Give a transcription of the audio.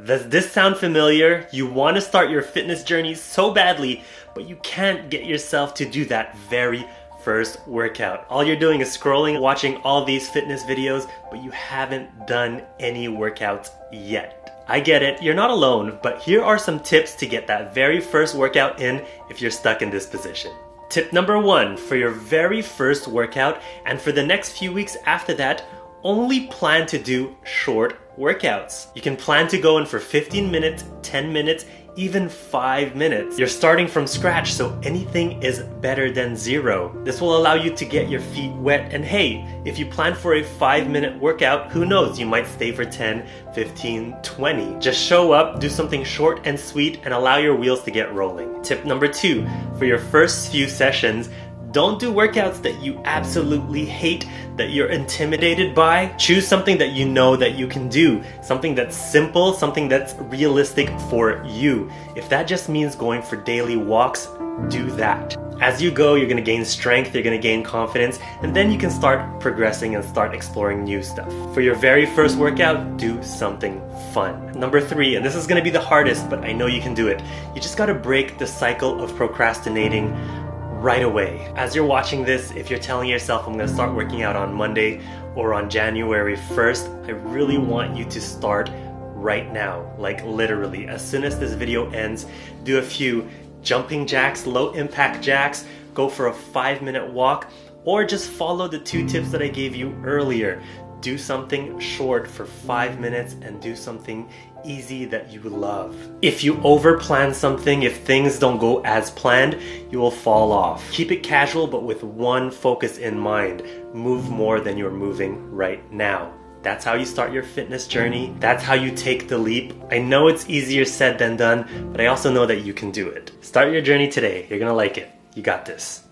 Does this sound familiar? You want to start your fitness journey so badly, but you can't get yourself to do that very first workout. All you're doing is scrolling, watching all these fitness videos, but you haven't done any workouts yet. I get it, you're not alone, but here are some tips to get that very first workout in if you're stuck in this position. Tip number 1, for your very first workout and for the next few weeks after that, only plan to do short workouts. You can plan to go in for 15 minutes, 10 minutes, even 5 minutes. You're starting from scratch, so anything is better than 0. This will allow you to get your feet wet, and hey, if you plan for a 5-minute workout, who knows, you might stay for 10, 15, 20. Just show up, do something short and sweet, and allow your wheels to get rolling. Tip number 2, for your first few sessions, don't do workouts that you absolutely hate, that you're intimidated by. Choose something that you know that you can do. Something that's simple, something that's realistic for you. If that just means going for daily walks, do that. As you go, you're gonna gain strength, you're gonna gain confidence, and then you can start progressing and start exploring new stuff. For your very first workout, do something fun. Number 3, and this is gonna be the hardest, but I know you can do it. You just gotta break the cycle of procrastinating right away. As you're watching this, if you're telling yourself, I'm gonna start working out on Monday or on January 1st, I really want you to start right now. Like literally, as soon as this video ends, do a few jumping jacks, low impact jacks, go for a 5-minute walk, or just follow the 2 tips that I gave you earlier. Do something short for 5 minutes and do something easy that you love. If you overplan something, if things don't go as planned, you will fall off. Keep it casual, but with one focus in mind. Move more than you're moving right now. That's how you start your fitness journey. That's how you take the leap. I know it's easier said than done, but I also know that you can do it. Start your journey today. You're gonna like it. You got this.